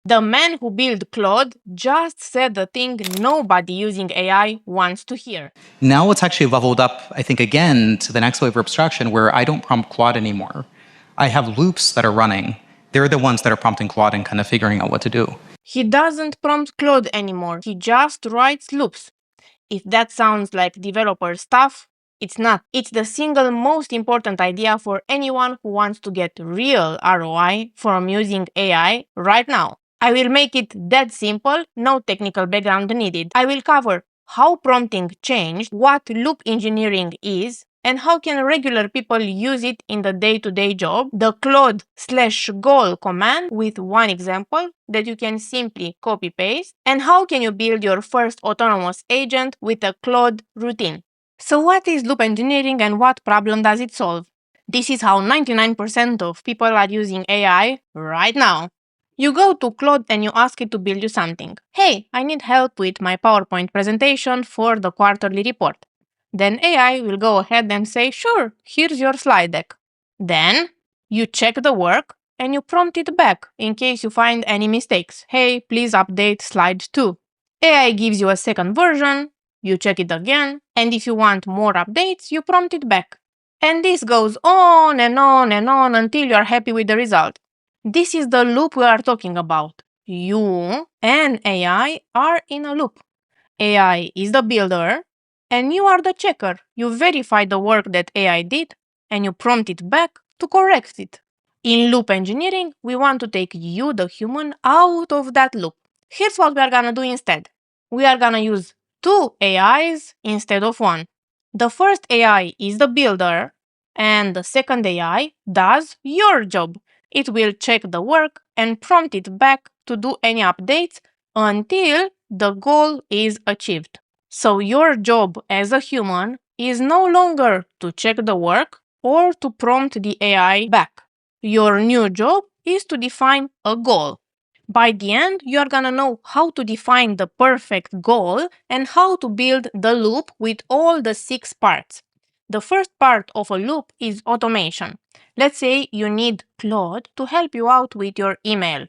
The man who built Claude just said the thing nobody using AI wants to hear. Now it's actually leveled up, I think, again, to the next wave of abstraction where I don't prompt Claude anymore. I have loops that are running. They're the ones that are prompting Claude and kind of figuring out what to do. He doesn't prompt Claude anymore. He just writes loops. If that sounds like developer stuff, it's not. It's the single most important idea for anyone who wants to get real ROI from using AI right now. I will make it that simple, no technical background needed. I will cover how prompting changed, what loop engineering is, and how can regular people use it in the day-to-day job, the Claude/goal command with one example that you can simply copy-paste, and how can you build your first autonomous agent with a Claude routine. So what is loop engineering and what problem does it solve? This is how 99% of people are using AI right now. You go to Claude and you ask it to build you something. Hey, I need help with my PowerPoint presentation for the quarterly report. Then AI will go ahead and say, sure, here's your slide deck. Then you check the work and you prompt it back in case you find any mistakes. Hey, please update slide 2. AI gives you a second version, you check it again, and if you want more updates, you prompt it back. And this goes on and on and on until you are happy with the result. This is the loop we are talking about. You and AI are in a loop. AI is the builder, and you are the checker. You verify the work that AI did, and you prompt it back to correct it. In loop engineering, we want to take you, the human, out of that loop. Here's what we are gonna do instead. We are gonna use 2 AIs instead of 1. The first AI is the builder, and the second AI does your job. It will check the work and prompt it back to do any updates until the goal is achieved. So your job as a human is no longer to check the work or to prompt the AI back. Your new job is to define a goal. By the end, you are gonna know how to define the perfect goal and how to build the loop with all the 6 parts. The first part of a loop is automation. Let's say you need Claude to help you out with your email.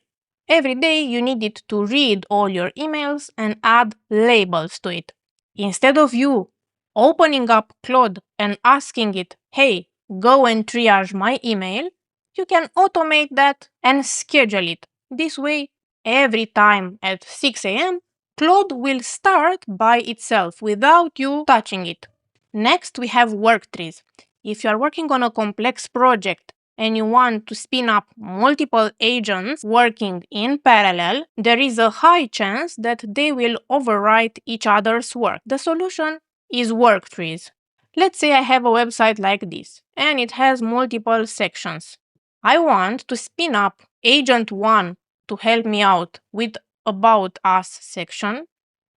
Every day you need it to read all your emails and add labels to it. Instead of you opening up Claude and asking it, hey, go and triage my email, you can automate that and schedule it. This way, every time at 6 a.m., Claude will start by itself without you touching it. Next, we have work trees. If you are working on a complex project and you want to spin up multiple agents working in parallel, there is a high chance that they will overwrite each other's work. The solution is work trees. Let's say I have a website like this, and it has multiple sections. I want to spin up agent 1 to help me out with About Us section,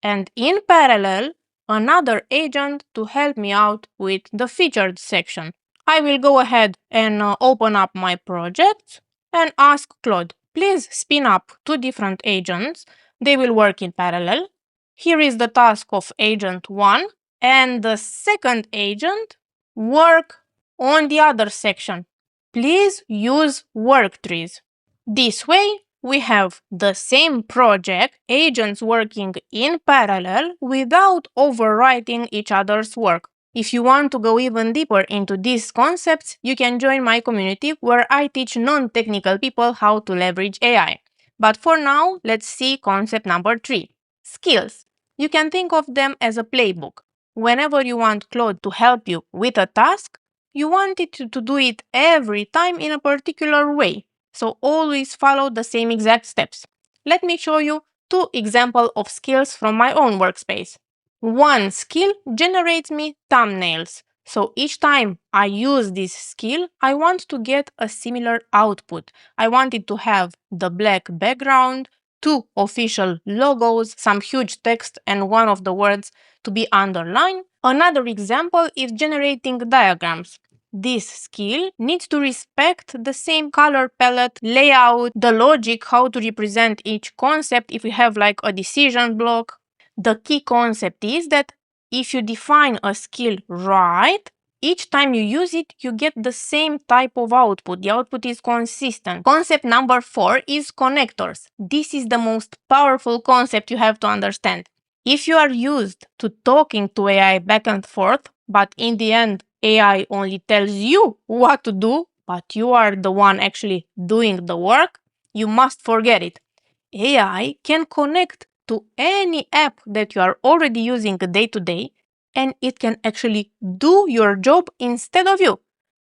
and in parallel, another agent to help me out with the featured section. I will go ahead and open up my project and ask Claude, please spin up 2 different agents. They will work in parallel. Here is the task of agent 1, and the second agent work on the other section. Please use work trees. This way, we have the same project, agents working in parallel without overwriting each other's work. If you want to go even deeper into these concepts, you can join my community where I teach non-technical people how to leverage AI. But for now, let's see concept number 3, skills. You can think of them as a playbook. Whenever you want Claude to help you with a task, you want it to do it every time in a particular way. So always follow the same exact steps. Let me show you 2 examples of skills from my own workspace. One skill generates me thumbnails. So each time I use this skill, I want to get a similar output. I want it to have the black background, 2 official logos, some huge text, and one of the words to be underlined. Another example is generating diagrams. This skill needs to respect the same color palette, layout, the logic, how to represent each concept if we have like a decision block. The key concept is that if you define a skill right, each time you use it, you get the same type of output. The output is consistent. Concept number 4 is connectors. This is the most powerful concept you have to understand. If you are used to talking to AI back and forth, but in the end, AI only tells you what to do, but you are the one actually doing the work, you must forget it. AI can connect to any app that you are already using day to day, and it can actually do your job instead of you.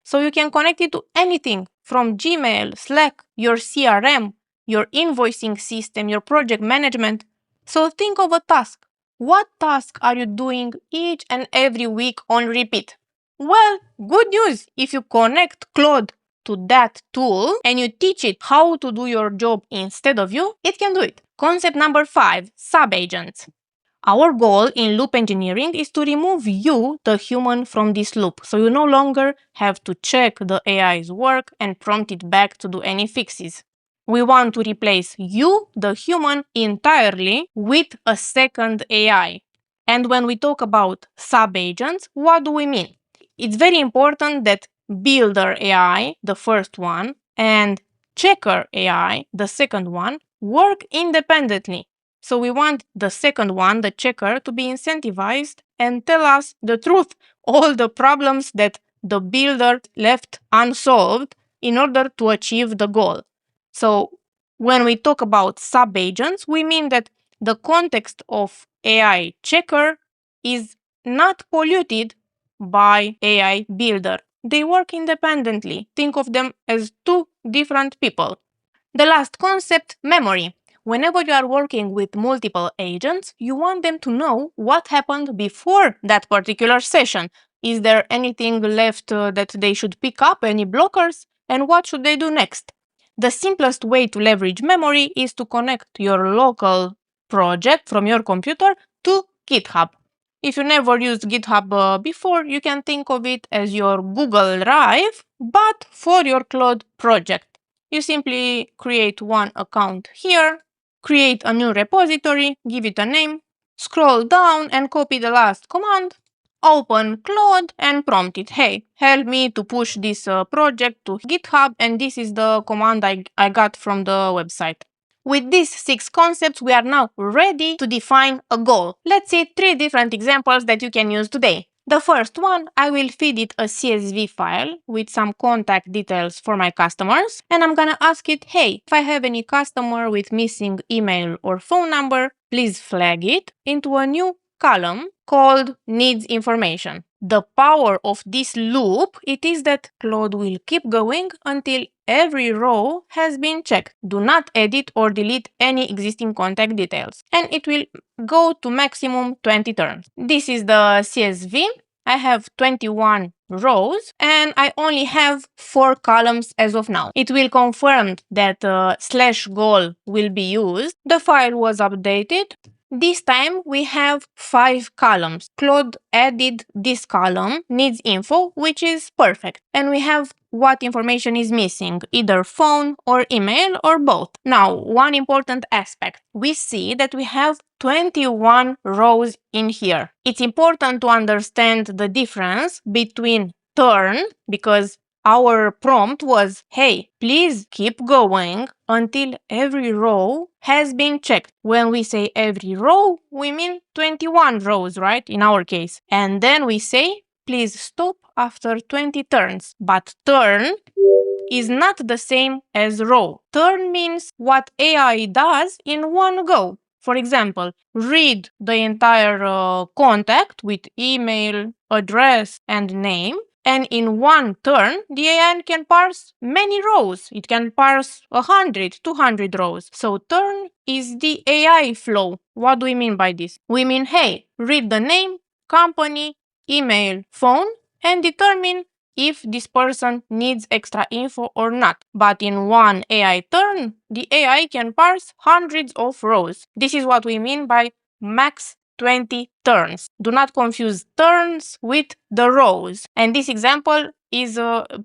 So you can connect it to anything from Gmail, Slack, your CRM, your invoicing system, your project management. So think of a task. What task are you doing each and every week on repeat? Well, good news. If you connect Claude to that tool and you teach it how to do your job instead of you, it can do it. Concept number 5, sub-agents. Our goal in loop engineering is to remove you, the human, from this loop, so you no longer have to check the AI's work and prompt it back to do any fixes. We want to replace you, the human, entirely with a second AI. And when we talk about sub-agents, what do we mean? It's very important that builder AI, the first one, and checker AI, the second one, work independently. So we want the second one, the checker, to be incentivized and tell us the truth, all the problems that the builder left unsolved in order to achieve the goal. So when we talk about sub-agents, we mean that the context of AI checker is not polluted by AI builder. They work independently. Think of them as two different people. The last concept, memory. Whenever you are working with multiple agents, you want them to know what happened before that particular session. Is there anything left that they should pick up, any blockers, and what should they do next? The simplest way to leverage memory is to connect your local project from your computer to GitHub. If you never used GitHub before, you can think of it as your Google Drive, but for your Claude project. You simply create one account here, create a new repository, give it a name, scroll down and copy the last command, open Claude and prompt it, hey, help me to push this project to GitHub, and this is the command I got from the website. With these 6 concepts, we are now ready to define a goal. Let's see 3 different examples that you can use today. The first one, I will feed it a CSV file with some contact details for my customers, and I'm gonna ask it, hey, if I have any customer with missing email or phone number, please flag it into a new column called needs information. The power of this loop, it is that Claude will keep going until every row has been checked. Do not edit or delete any existing contact details. And it will go to maximum 20 turns. This is the CSV. I have 21 rows and I only have 4 columns as of now. It will confirm that /goal will be used. The file was updated. This time we have 5 columns. Claude added this column, needs info, which is perfect. And we have what information is missing, either phone or email or both. Now, one important aspect. We see that we have 21 rows in here. It's important to understand the difference between turn, because our prompt was, hey, please keep going until every row has been checked. When we say every row, we mean 21 rows, right? In our case. And then we say, please stop after 20 turns. But turn is not the same as row. Turn means what AI does in one go. For example, read the entire contact with email, address, and name. And in one turn, the AI can parse many rows. It can parse 100, 200 rows. So turn is the AI flow. What do we mean by this? We mean, hey, read the name, company, email, phone, and determine if this person needs extra info or not. But in one AI turn, the AI can parse hundreds of rows. This is what we mean by max 20 turns. Do not confuse turns with the rows. And this example is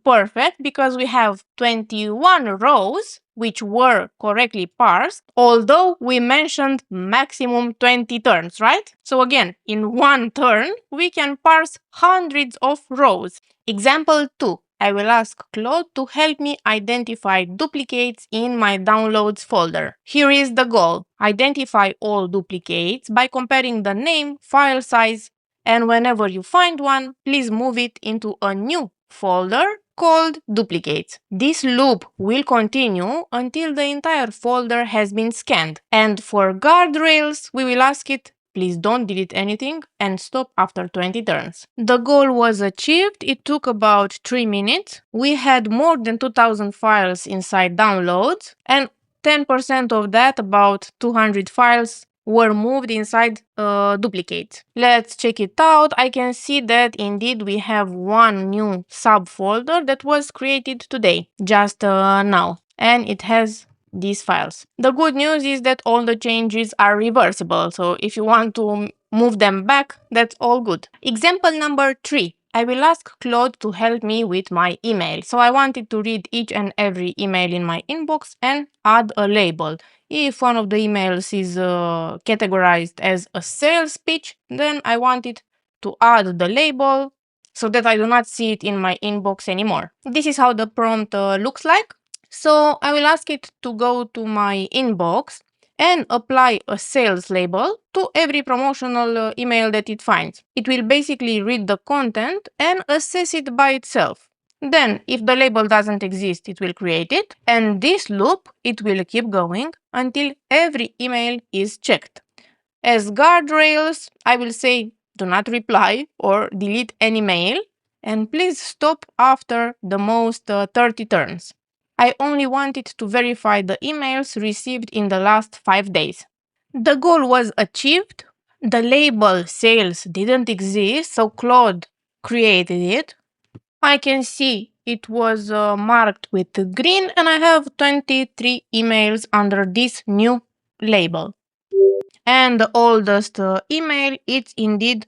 perfect because we have 21 rows which were correctly parsed, although we mentioned maximum 20 turns, right? So again, in one turn, we can parse hundreds of rows. Example 2. I will ask Claude to help me identify duplicates in my downloads folder. Here is the goal. Identify all duplicates by comparing the name, file size, and whenever you find one, please move it into a new folder called duplicates. This loop will continue until the entire folder has been scanned. And for guardrails, we will ask it, please don't delete anything and stop after 20 turns. The goal was achieved. It took about 3 minutes. We had more than 2000 files inside downloads, and 10% of that, about 200 files, were moved inside duplicates. Let's check it out. I can see that indeed we have one new subfolder that was created today, just now, and it has these files. The good news is that all the changes are reversible, so if you want to move them back, that's all good. Example number 3. I will ask Claude to help me with my email. So I wanted to read each and every email in my inbox and add a label. If one of the emails is categorized as a sales pitch, then I want it to add the label so that I do not see it in my inbox anymore. This is how the prompt looks like. So I will ask it to go to my inbox and apply a sales label to every promotional email that it finds. It will basically read the content and assess it by itself. Then, if the label doesn't exist, it will create it, and this loop, it will keep going until every email is checked. As guardrails, I will say do not reply or delete any mail, and please stop after the most 30 turns. I only wanted to verify the emails received in the last 5 days. The goal was achieved. The label sales didn't exist, so Claude created it. I can see it was marked with green, and I have 23 emails under this new label. And the oldest email, it's indeed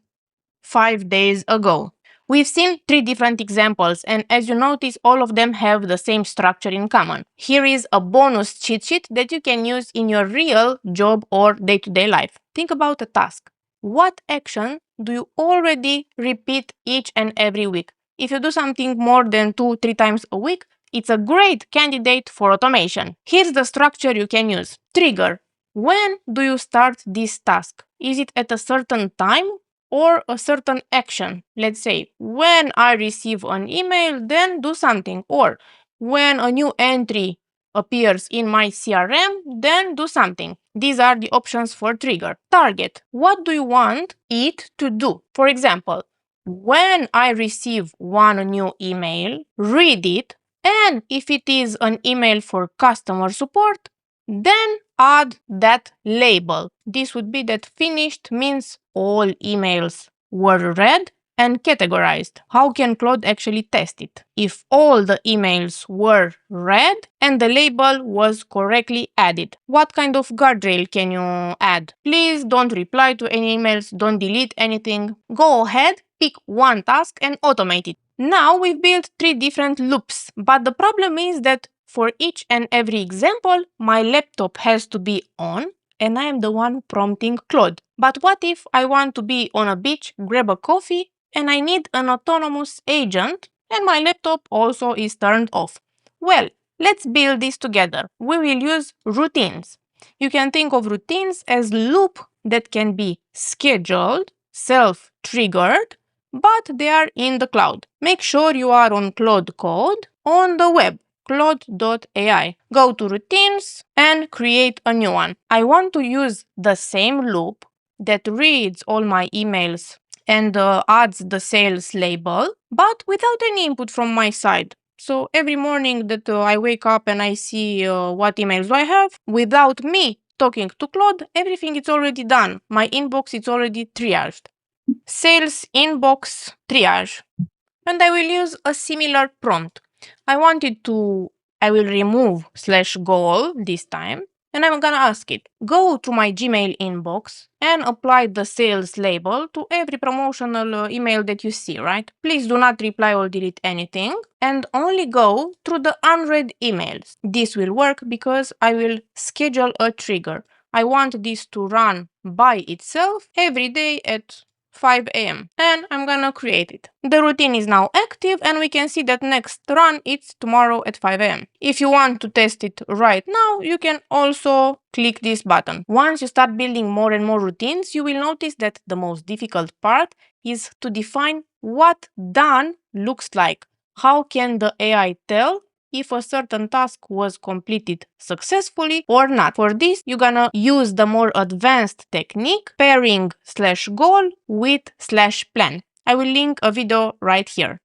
5 days ago. We've seen 3 different examples, and as you notice, all of them have the same structure in common. Here is a bonus cheat sheet that you can use in your real job or day-to-day life. Think about a task. What action do you already repeat each and every week? If you do something more than 2-3 times a week, it's a great candidate for automation. Here's the structure you can use. Trigger. When do you start this task? Is it at a certain time or a certain action? Let's say, when I receive an email, then do something. Or when a new entry appears in my CRM, then do something. These are the options for trigger. Target. What do you want it to do? For example, when I receive one new email, read it, and if it is an email for customer support, then add that label. This would be that finished means all emails were read and categorized. How can Claude actually test it? If all the emails were read and the label was correctly added. What kind of guardrail can you add? Please don't reply to any emails, don't delete anything. Go ahead, pick one task and automate it. Now we've built 3 different loops, but the problem is that for each and every example, my laptop has to be on and I am the one prompting Claude. But what if I want to be on a beach, grab a coffee, and I need an autonomous agent and my laptop also is turned off? Well, let's build this together. We will use routines. You can think of routines as loop that can be scheduled, self-triggered, but they are in the cloud. Make sure you are on Claude Code on the web. Claude.ai. Go to routines and create a new one. I want to use the same loop that reads all my emails and adds the sales label, but without any input from my side. So every morning that I wake up and I see what emails do I have, without me talking to Claude, everything is already done. My inbox is already triaged. Sales inbox triage. And I will use a similar prompt. I will remove /goal this time and I'm gonna ask it, go to my Gmail inbox and apply the sales label to every promotional email that you see, right? Please do not reply or delete anything and only go through the unread emails. This will work because I will schedule a trigger. I want this to run by itself every day at 5 a.m. and I'm gonna create it. The routine is now active and we can see that next run it's tomorrow at 5 a.m. If you want to test it right now, you can also click this button. Once you start building more and more routines, you will notice that the most difficult part is to define what done looks like. How can the AI tell if a certain task was completed successfully or not? For this, you're gonna use the more advanced technique, pairing /goal with /plan. I will link a video right here.